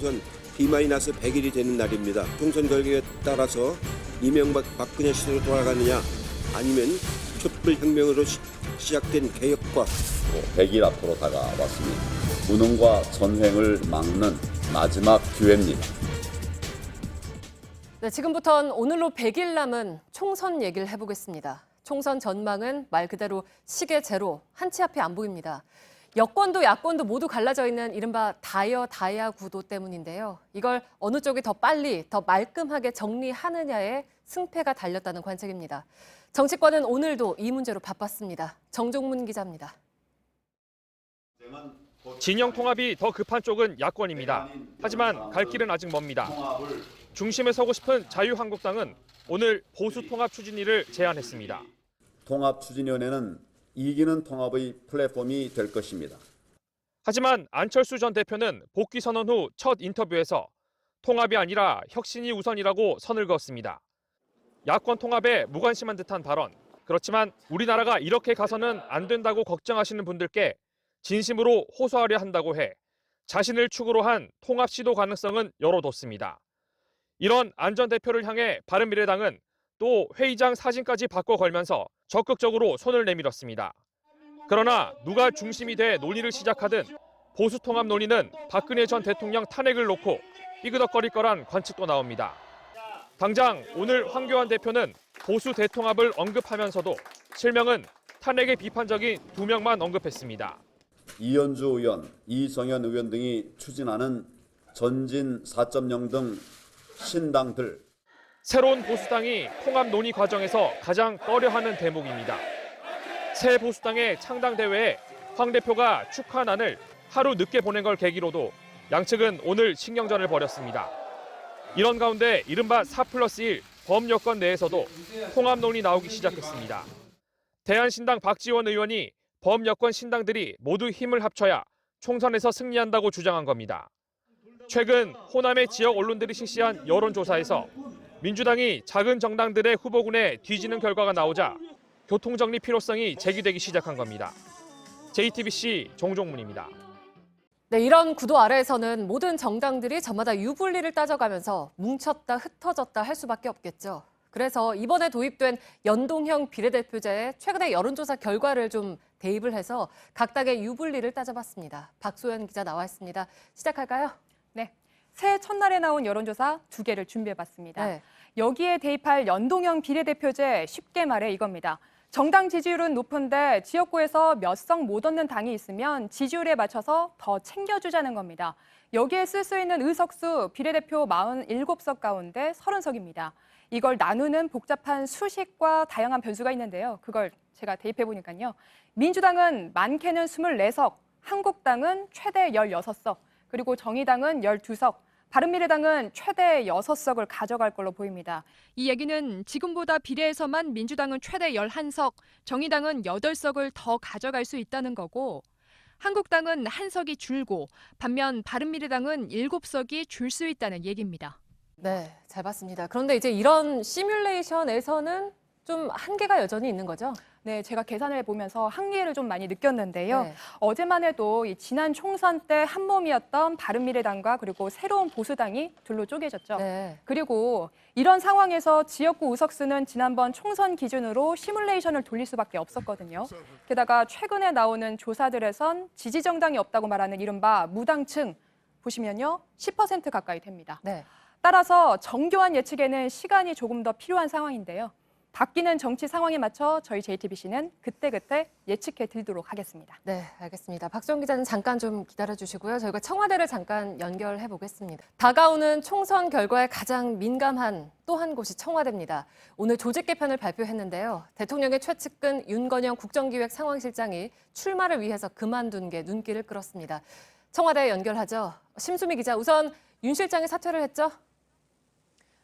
총선 D-100일이 되는 날입니다. 총선 결과에 따라서 이명박 박근혜 시대로 돌아가느냐 아니면 촛불혁명으로 시작된 개혁과 100일 앞으로 다가왔습니다. 무능과 전횡을 막는 마지막 기회입니다. 네, 지금부터는 오늘로 100일 남은 총선 얘기를 해보겠습니다. 총선 전망은 말 그대로 시계 제로, 한 치 앞이 안 보입니다. 여권도 야권도 모두 갈라져 있는 이른바 다야 구도 때문인데요. 이걸 어느 쪽이 더 빨리, 더 말끔하게 정리하느냐에 승패가 달렸다는 관측입니다. 정치권은 오늘도 이 문제로 바빴습니다. 정종문 기자입니다. 진영 통합이 더 급한 쪽은 야권입니다. 하지만 갈 길은 아직 멉니다. 중심에 서고 싶은 자유한국당은 오늘 보수 통합 추진위를 제안했습니다. 통합추진위원회는 이기는 통합의 플랫폼이 될 것입니다. 하지만 안철수 전 대표는 복귀 선언 후 첫 인터뷰에서 통합이 아니라 혁신이 우선이라고 선을 그었습니다. 야권 통합에 무관심한 듯한 발언. 그렇지만 우리나라가 이렇게 가서는 안 된다고 걱정하시는 분들께 진심으로 호소하려 한다고 해 자신을 축으로 한 통합 시도 가능성은 열어뒀습니다. 이런 안 전 대표를 향해 바른미래당은 또 회의장 사진까지 바꿔 걸면서 적극적으로 손을 내밀었습니다. 그러나 누가 중심이 돼 논의를 시작하든 보수 통합 논의는 박근혜 전 대통령 탄핵을 놓고 삐그덕거릴 거란 관측도 나옵니다. 당장 오늘 황교안 대표는 보수 대통합을 언급하면서도 실명은 탄핵에 비판적인 2명만 언급했습니다. 이현주 의원, 이정현 의원 등이 추진하는 전진 4.0 등 신당들. 새로운 보수당이 통합 논의 과정에서 가장 꺼려하는 대목입니다. 새 보수당의 창당 대회에 황 대표가 축하난을 하루 늦게 보낸 걸 계기로도 양측은 오늘 신경전을 벌였습니다. 이런 가운데 이른바 4+1 범여권 내에서도 통합 논의 나오기 시작했습니다. 대한신당 박지원 의원이 범여권 신당들이 모두 힘을 합쳐야 총선에서 승리한다고 주장한 겁니다. 최근 호남의 지역 언론들이 실시한 여론조사에서 민주당이 작은 정당들의 후보군에 뒤지는 결과가 나오자 교통정리 필요성이 제기되기 시작한 겁니다. JTBC 정종문입니다. 네, 이런 구도 아래에서는 모든 정당들이 저마다 유불리를 따져가면서 뭉쳤다 흩어졌다 할 수밖에 없겠죠. 그래서 이번에 도입된 연동형 비례대표제에 최근에 여론조사 결과를 좀 대입을 해서 각 당의 유불리를 따져봤습니다. 박소연 기자 나와 있습니다. 시작할까요? 네, 새해 첫날에 나온 여론조사 2개를 준비해봤습니다. 네. 여기에 대입할 연동형 비례대표제 쉽게 말해 이겁니다. 정당 지지율은 높은데 지역구에서 몇 석 못 얻는 당이 있으면 지지율에 맞춰서 더 챙겨주자는 겁니다. 여기에 쓸 수 있는 의석수 비례대표 47석 가운데 30석입니다. 이걸 나누는 복잡한 수식과 다양한 변수가 있는데요. 그걸 제가 대입해보니까요. 민주당은 많게는 24석, 한국당은 최대 16석, 그리고 정의당은 12석, 바른미래당은 최대 6석을 가져갈 걸로 보입니다. 이 얘기는 지금보다 비례에서만 민주당은 최대 11석, 정의당은 8석을 더 가져갈 수 있다는 거고 한국당은 1석이 줄고 반면 바른미래당은 7석이 줄 수 있다는 얘기입니다. 네, 잘 봤습니다. 그런데 이제 이런 시뮬레이션에서는 좀 한계가 여전히 있는 거죠? 네, 제가 계산을 해보면서 한계를 좀 많이 느꼈는데요. 네. 어제만 해도 이 지난 총선 때 한 몸이었던 바른미래당과 그리고 새로운 보수당이 둘로 쪼개졌죠. 네. 그리고 이런 상황에서 지역구 의석수는 지난번 총선 기준으로 시뮬레이션을 돌릴 수밖에 없었거든요. 게다가 최근에 나오는 조사들에선 지지 정당이 없다고 말하는 이른바 무당층 보시면요, 10% 가까이 됩니다. 네. 따라서 정교한 예측에는 시간이 조금 더 필요한 상황인데요. 바뀌는 정치 상황에 맞춰 저희 JTBC는 그때그때 예측해 드리도록 하겠습니다. 네, 알겠습니다. 박소영 기자는 잠깐 좀 기다려주시고요. 저희가 청와대를 잠깐 연결해 보겠습니다. 다가오는 총선 결과에 가장 민감한 또 한 곳이 청와대입니다. 오늘 조직 개편을 발표했는데요. 대통령의 최측근 윤건영 국정기획상황실장이 출마를 위해서 그만둔 게 눈길을 끌었습니다. 청와대에 연결하죠. 심수미 기자, 우선 윤 실장이 사퇴를 했죠?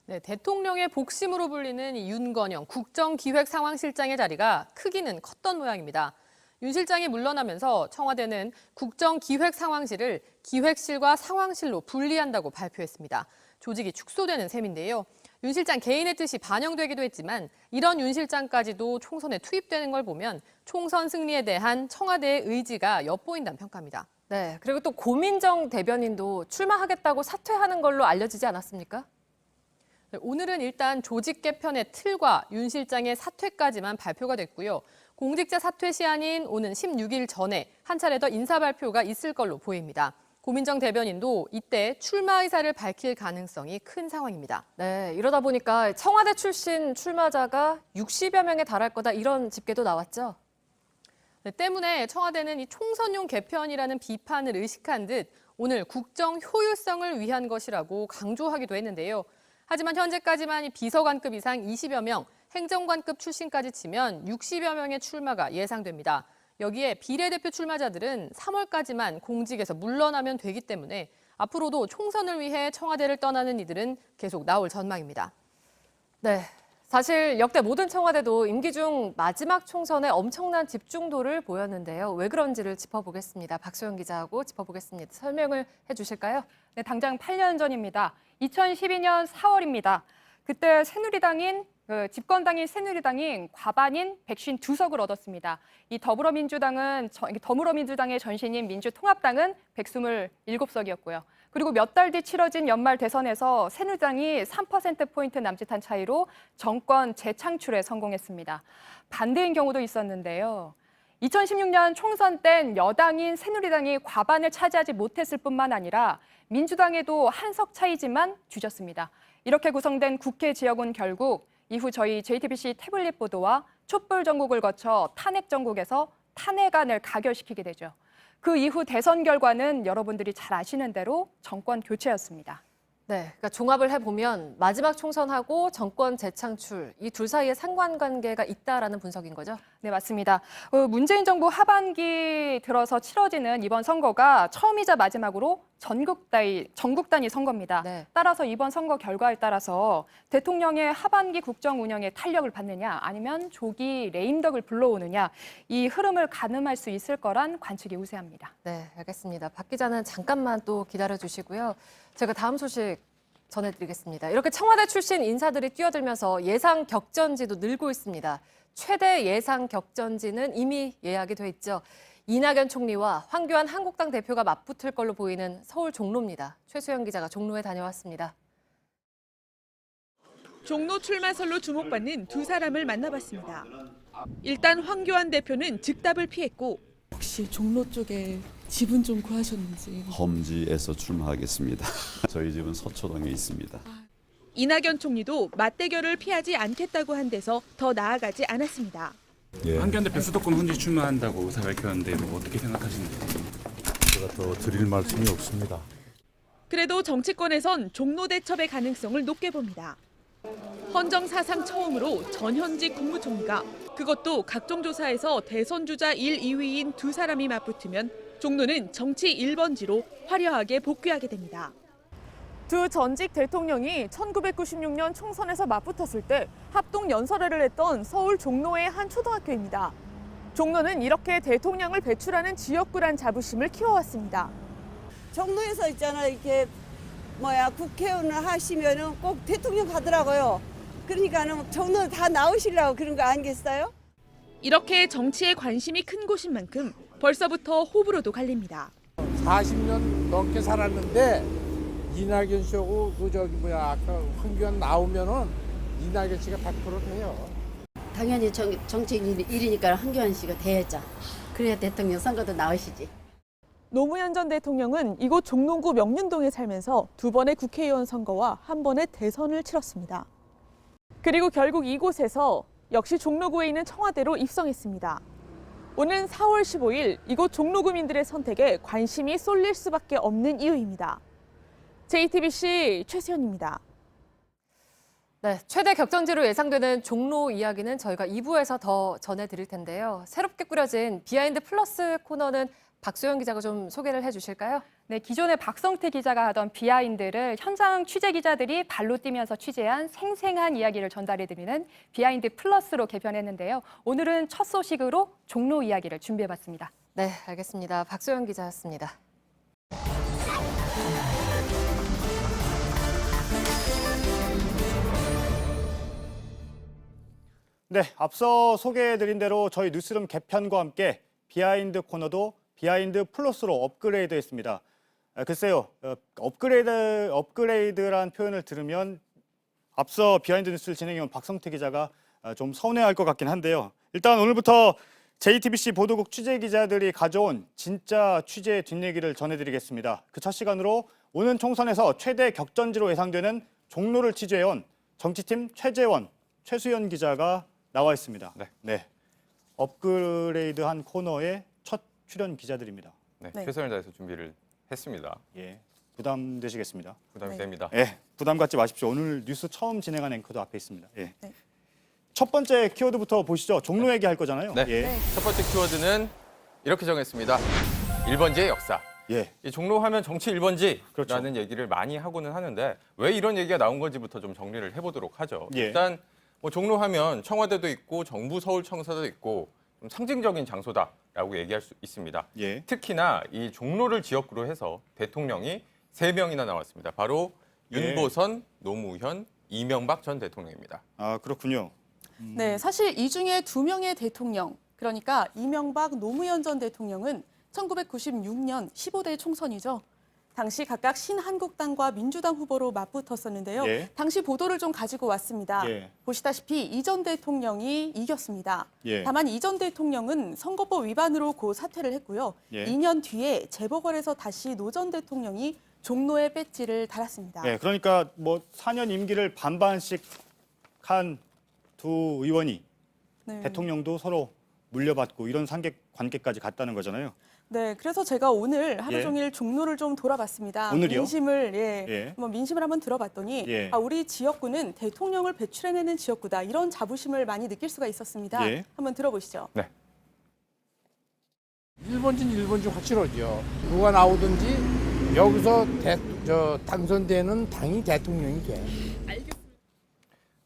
네, 대통령의 복심으로 불리는 윤건영 국정기획상황실장의 자리가 크기는 컸던 모양입니다. 윤 실장이 물러나면서 청와대는 국정기획상황실을 기획실과 상황실로 분리한다고 발표했습니다. 조직이 축소되는 셈인데요. 윤 실장 개인의 뜻이 반영되기도 했지만 이런 윤 실장까지도 총선에 투입되는 걸 보면 총선 승리에 대한 청와대의 의지가 엿보인다는 평가입니다. 네, 그리고 또 고민정 대변인도 출마하겠다고 사퇴하는 걸로 알려지지 않았습니까? 네, 오늘은 일단 조직 개편의 틀과 윤 실장의 사퇴까지만 발표가 됐고요. 공직자 사퇴 시한인 오는 16일 전에 한 차례 더 인사 발표가 있을 걸로 보입니다. 고민정 대변인도 이때 출마 의사를 밝힐 가능성이 큰 상황입니다. 네, 이러다 보니까 청와대 출신 출마자가 60여 명에 달할 거다 이런 집계도 나왔죠. 네, 때문에 청와대는 이 총선용 개편이라는 비판을 의식한 듯 오늘 국정 효율성을 위한 것이라고 강조하기도 했는데요. 하지만 현재까지만 이 비서관급 이상 20여 명, 행정관급 출신까지 치면 60여 명의 출마가 예상됩니다. 여기에 비례대표 출마자들은 3월까지만 공직에서 물러나면 되기 때문에 앞으로도 총선을 위해 청와대를 떠나는 이들은 계속 나올 전망입니다. 네, 사실 역대 모든 청와대도 임기 중 마지막 총선에 엄청난 집중도를 보였는데요. 왜 그런지를 짚어보겠습니다. 박소영 기자하고 짚어보겠습니다. 설명을 해주실까요? 네, 당장 8년 전입니다. 2012년 4월입니다. 그때 집권당인 새누리당이 과반인 152석을 얻었습니다. 이 더불어민주당의 전신인 민주통합당은 127석이었고요. 그리고 몇 달 뒤 치러진 연말 대선에서 새누리당이 3%포인트 남짓한 차이로 정권 재창출에 성공했습니다. 반대인 경우도 있었는데요. 2016년 총선 땐 여당인 새누리당이 과반을 차지하지 못했을 뿐만 아니라 민주당에도 한 석 차이지만 뒤졌습니다. 이렇게 구성된 국회 지역은 결국 이후 저희 JTBC 태블릿 보도와 촛불 전국을 거쳐 탄핵 전국에서 탄핵안을 가결시키게 되죠. 그 이후 대선 결과는 여러분들이 잘 아시는 대로 정권 교체였습니다. 네, 그러니까 종합을 해보면 마지막 총선하고 정권 재창출 이 둘 사이에 상관관계가 있다라는 분석인 거죠? 네, 맞습니다. 문재인 정부 하반기 들어서 치러지는 이번 선거가 처음이자 마지막으로 전국 단위 선거입니다. 네. 따라서 이번 선거 결과에 따라서 대통령의 하반기 국정 운영에 탄력을 받느냐 아니면 조기 레임덕을 불러오느냐 이 흐름을 가늠할 수 있을 거란 관측이 우세합니다. 네, 알겠습니다. 박 기자는 잠깐만 또 기다려주시고요. 제가 다음 소식 전해드리겠습니다. 이렇게 청와대 출신 인사들이 뛰어들면서 예상 격전지도 늘고 있습니다. 최대 예상 격전지는 이미 예약이 돼 있죠. 이낙연 총리와 황교안 한국당 대표가 맞붙을 걸로 보이는 서울 종로입니다. 최수영 기자가 종로에 다녀왔습니다. 종로 출마설로 주목받는 두 사람을 만나봤습니다. 일단 황교안 대표는 즉답을 피했고 혹시 종로 쪽에 집은 좀 구하셨는지. 험지에서 출마하겠습니다. 저희 집은 서초동에 있습니다. 이낙연 총리도 맞대결을 피하지 않겠다고 한 데서 더 나아가지 않았습니다. 황교안 대표 수도권 혼지 출마한다고 의사 밝혔는데 뭐 어떻게 생각하시는지. 제가 더 드릴 말씀이 없습니다. 그래도 정치권에선 종로 대첩의 가능성을 높게 봅니다. 헌정 사상 처음으로 전현직 국무총리가 그것도 각종 조사에서 대선 주자 1, 2위인 두 사람이 맞붙으면 종로는 정치 1번지로 화려하게 복귀하게 됩니다. 두 전직 대통령이 1996년 총선에서 맞붙었을 때 합동 연설회를 했던 서울 종로의 한 초등학교입니다. 종로는 이렇게 대통령을 배출하는 지역구란 자부심을 키워왔습니다. 종로에서 있잖아 이렇게 국회의원을 하시면은 꼭 대통령 가더라고요. 그러니까는 종로 다 나오시려고 그런 거 아니겠어요? 이렇게 정치에 관심이 큰 곳인 만큼 벌써부터 호불호도 갈립니다. 40년 넘게 살았는데 이낙연 씨하고 아까 황교안 나오면은 이낙연 씨가 100% 돼요. 당연히 정치인 일이니까 황교안 씨가 돼야죠. 그래야 대통령 선거도 나오시지. 노무현 전 대통령은 이곳 종로구 명륜동에 살면서 두 번의 국회의원 선거와 한 번의 대선을 치렀습니다. 그리고 결국 이곳에서 역시 종로구에 있는 청와대로 입성했습니다. 오는 4월 15일 이곳 종로구민들의 선택에 관심이 쏠릴 수밖에 없는 이유입니다. JTBC 최수연입니다. 네, 최대 격전지로 예상되는 종로 이야기는 저희가 2부에서 더 전해드릴 텐데요. 새롭게 꾸려진 비하인드 플러스 코너는 박소영 기자가 좀 소개를 해주실까요? 네, 기존에 박성태 기자가 하던 비하인드를 현장 취재 기자들이 발로 뛰면서 취재한 생생한 이야기를 전달해드리는 비하인드 플러스로 개편했는데요. 오늘은 첫 소식으로 종로 이야기를 준비해봤습니다. 네, 알겠습니다. 박소영 기자였습니다. 네, 앞서 소개해드린 대로 저희 뉴스룸 개편과 함께 비하인드 코너도 비하인드 플러스로 업그레이드했습니다. 글쎄요, 업그레이드란 표현을 들으면 앞서 비하인드 뉴스를 진행해온 박성태 기자가 좀 서운해할 것 같긴 한데요. 일단 오늘부터 JTBC 보도국 취재 기자들이 가져온 진짜 취재 뒷얘기를 전해드리겠습니다. 그 첫 시간으로 오는 총선에서 최대 격전지로 예상되는 종로를 취재해온 정치팀 최재원, 최수연 기자가 나와 있습니다. 네. 업그레이드한 코너의 첫 출연 기자들입니다. 네, 최선을 다해서 준비를 했습니다. 예, 부담되시겠습니다. 부담이 됩니다. 예, 부담 갖지 마십시오. 오늘 뉴스 처음 진행한 앵커도 앞에 있습니다. 예. 첫 번째 키워드부터 보시죠. 종로 얘기할 거잖아요. 네. 예. 첫 번째 키워드는 이렇게 정했습니다. 1번지의 역사. 예. 이 종로 하면 정치 1번지라는 그렇죠. 얘기를 많이 하고는 하는데 왜 이런 얘기가 나온 건지부터 좀 정리를 해보도록 하죠. 예. 일단 뭐 종로 하면 청와대도 있고 정부 서울청사도 있고 좀 상징적인 장소다라고 얘기할 수 있습니다. 예. 특히나 이 종로를 지역구로 해서 대통령이 3명이나 나왔습니다. 바로 예. 윤보선, 노무현, 이명박 전 대통령입니다. 아, 그렇군요. 네, 사실 이 중에 2명의 대통령, 그러니까 이명박, 노무현 전 대통령은 1996년 15대 총선이죠. 당시 각각 신한국당과 민주당 후보로 맞붙었었는데요. 예. 당시 보도를 좀 가지고 왔습니다. 예. 보시다시피 이 전 대통령이 이겼습니다. 예. 다만 이 전 대통령은 선거법 위반으로 고 사퇴를 했고요. 예. 2년 뒤에 재보궐에서 다시 노 전 대통령이 종로에 배지를 달았습니다. 예, 그러니까 뭐 4년 임기를 반반씩 한 두 의원이 네. 대통령도 서로 물려받고 이런 관계까지 갔다는 거잖아요. 네, 그래서 제가 오늘 하루 예. 종일 종로를 좀 돌아봤습니다. 오늘이요? 민심을 예. 민심을 한번 들어봤더니 예. 우리 지역구는 대통령을 배출해내는 지역구다. 이런 자부심을 많이 느낄 수가 있었습니다. 예. 한번 들어보시죠. 네. 1번지 확실하죠. 누가 나오든지 여기서 당선되는 당이 대통령이 돼.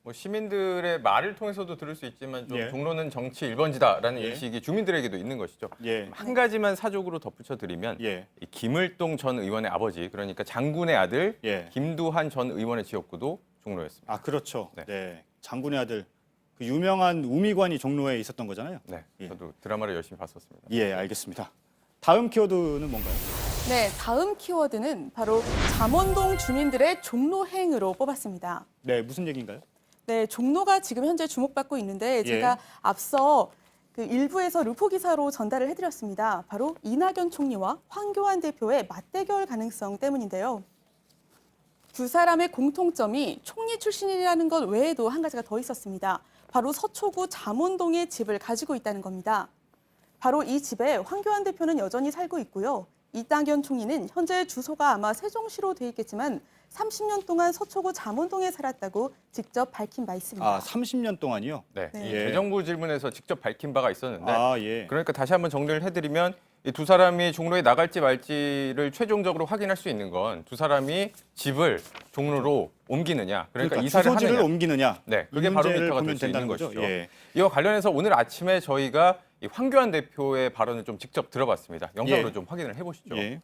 뭐 시민들의 말을 통해서도 들을 수 있지만 좀 예. 종로는 정치 1번지다라는 예. 인식이 주민들에게도 있는 것이죠. 예. 한 가지만 사족으로 덧붙여 드리면 예. 이 김을동 전 의원의 아버지 그러니까 장군의 아들 예. 김두한 전 의원의 지역구도 종로였습니다. 아, 그렇죠. 네. 네. 장군의 아들 그 유명한 우미관이 종로에 있었던 거잖아요. 네, 예. 저도 드라마를 열심히 봤었습니다. 예, 알겠습니다. 다음 키워드는 뭔가요? 네, 다음 키워드는 바로 잠원동 주민들의 종로행으로 뽑았습니다. 네, 무슨 얘기인가요? 네, 종로가 지금 현재 주목받고 있는데 예. 제가 앞서 그 일부에서 루포 기사로 전달을 해드렸습니다. 바로 이낙연 총리와 황교안 대표의 맞대결 가능성 때문인데요. 두 사람의 공통점이 총리 출신이라는 것 외에도 한 가지가 더 있었습니다. 바로 서초구 잠원동에 집을 가지고 있다는 겁니다. 바로 이 집에 황교안 대표는 여전히 살고 있고요. 이낙연 총리는 현재 주소가 아마 세종시로 돼 있겠지만 30년 동안 서초구 잠원동에 살았다고 직접 밝힌 바 있습니다. 아, 30년 동안이요? 네, 네. 이 예. 대정부 질문에서 직접 밝힌 바가 있었는데 아, 예. 그러니까 다시 한번 정리를 해드리면 이 두 사람이 종로에 나갈지 말지를 최종적으로 확인할 수 있는 건 두 사람이 집을 종로로 옮기느냐 그러니까 이사를 주소지를 하느냐 옮기느냐. 네, 이 그게 바로 문제를 데이터가 보면 될 수 있는 된다는 거죠. 것이죠. 예. 이와 관련해서 오늘 아침에 저희가 이 황교안 대표의 발언을 좀 직접 들어봤습니다. 영상으로 예. 좀 확인을 해보시죠. 예.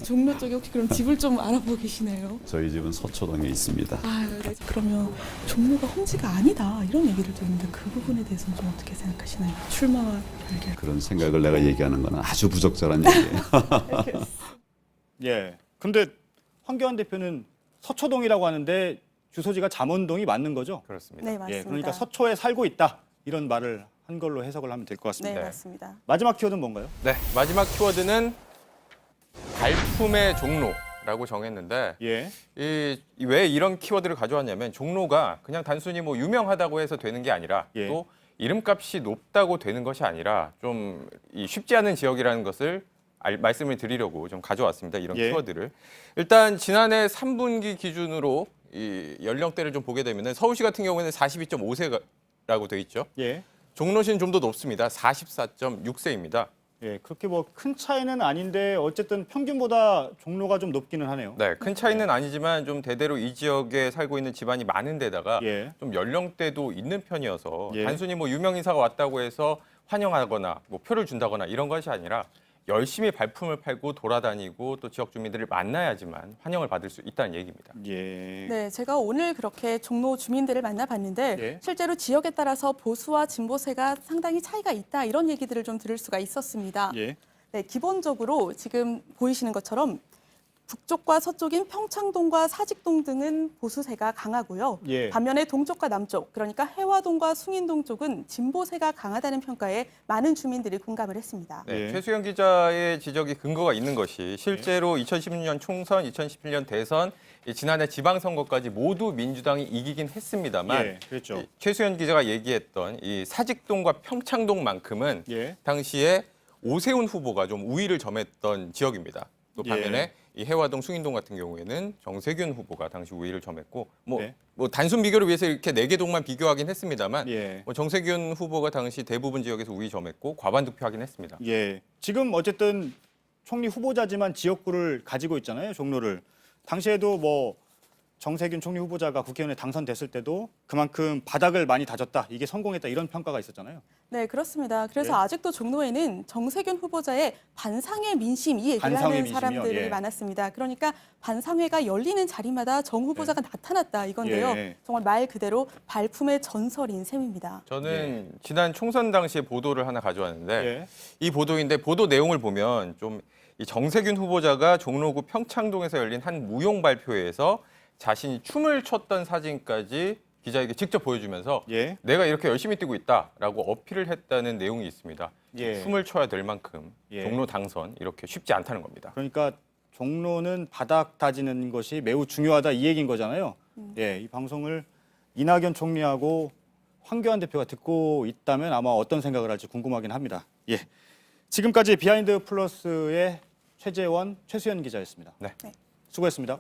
종로 쪽에 혹시 그럼 집을 좀 알아보고 계시나요? 저희 집은 서초동에 있습니다. 네. 그러면 종로가 홈지가 아니다 이런 얘기를 듣는데 그 부분에 대해서는 좀 어떻게 생각하시나요? 출마와 별개. 그런 생각을 내가 얘기하는 건 아주 부적절한 얘기예요. 예. 근데 황교안 대표는 서초동이라고 하는데 주소지가 잠원동이 맞는 거죠? 그렇습니다. 네, 맞습니다. 예. 그러니까 서초에 살고 있다. 이런 말을 한 걸로 해석을 하면 될 것 같습니다. 네, 맞습니다. 마지막 키워드는 뭔가요? 네, 마지막 키워드는 발품의 종로라고 정했는데 예. 왜 이런 키워드를 가져왔냐면 종로가 그냥 단순히 뭐 유명하다고 해서 되는 게 아니라 예. 또 이름값이 높다고 되는 것이 아니라 좀 쉽지 않은 지역이라는 것을 말씀을 드리려고 좀 가져왔습니다. 이런 예. 키워드를. 일단 지난해 3분기 기준으로 이 연령대를 좀 보게 되면 서울시 같은 경우에는 42.5세라고 돼 있죠. 예. 종로시는 좀 더 높습니다. 44.6세입니다. 예, 그렇게 뭐 큰 차이는 아닌데 어쨌든 평균보다 종로가 좀 높기는 하네요. 네, 큰 차이는 아니지만 좀 대대로 이 지역에 살고 있는 집안이 많은 데다가 예. 좀 연령대도 있는 편이어서 예. 단순히 뭐 유명 인사가 왔다고 해서 환영하거나 뭐 표를 준다거나 이런 것이 아니라 열심히 발품을 팔고 돌아다니고 또 지역 주민들을 만나야지만 환영을 받을 수 있다는 얘기입니다. 예. 네, 제가 오늘 그렇게 종로 주민들을 만나봤는데 예. 실제로 지역에 따라서 보수와 진보세가 상당히 차이가 있다 이런 얘기들을 좀 들을 수가 있었습니다. 예. 네, 기본적으로 지금 보이시는 것처럼 북쪽과 서쪽인 평창동과 사직동 등은 보수세가 강하고요. 예. 반면에 동쪽과 남쪽, 그러니까 해화동과 숭인동 쪽은 진보세가 강하다는 평가에 많은 주민들이 공감을 했습니다. 네, 예. 최수영 기자의 지적이 근거가 있는 것이 실제로 2016년 총선, 2017년 대선, 지난해 지방선거까지 모두 민주당이 이기긴 했습니다만 예, 그렇죠. 최수영 기자가 얘기했던 이 사직동과 평창동만큼은 예. 당시에 오세훈 후보가 좀 우위를 점했던 지역입니다. 또 반면에 예. 이 해화동, 숭인동 같은 경우에는 정세균 후보가 당시 우위를 점했고 네. 뭐 단순 비교를 위해서 이렇게 4개 동만 비교하긴 했습니다만 예. 뭐 정세균 후보가 당시 대부분 지역에서 우위 점했고 과반 득표하긴 했습니다. 예. 지금 어쨌든 총리 후보자지만 지역구를 가지고 있잖아요, 종로를. 당시에도 뭐 정세균 총리 후보자가 국회의원에 당선됐을 때도 그만큼 바닥을 많이 다졌다, 이게 성공했다 이런 평가가 있었잖아요. 네, 그렇습니다. 그래서 예. 아직도 종로에는 정세균 후보자의 반상회 민심 이 얘기를 반상회 하는 민심이요? 사람들이 예. 많았습니다. 그러니까 반상회가 열리는 자리마다 정 후보자가 나타났다 이건데요. 예. 정말 말 그대로 발품의 전설인 셈입니다. 저는 지난 총선 당시에 보도를 하나 가져왔는데 예. 이 보도인데 보도 내용을 보면 좀 이 정세균 후보자가 종로구 평창동에서 열린 한 무용 발표회에서 자신이 춤을 췄던 사진까지 기자에게 직접 보여주면서 예. 내가 이렇게 열심히 뛰고 있다라고 어필을 했다는 내용이 있습니다. 예. 춤을 춰야 될 만큼 예. 종로 당선 이렇게 쉽지 않다는 겁니다. 그러니까 종로는 바닥 다지는 것이 매우 중요하다, 이 얘기인 거잖아요. 예, 이 방송을 이낙연 총리하고 황교안 대표가 듣고 있다면 아마 어떤 생각을 할지 궁금하긴 합니다. 예, 지금까지 비하인드 플러스의 최재원, 최수연 기자였습니다. 네. 수고했습니다.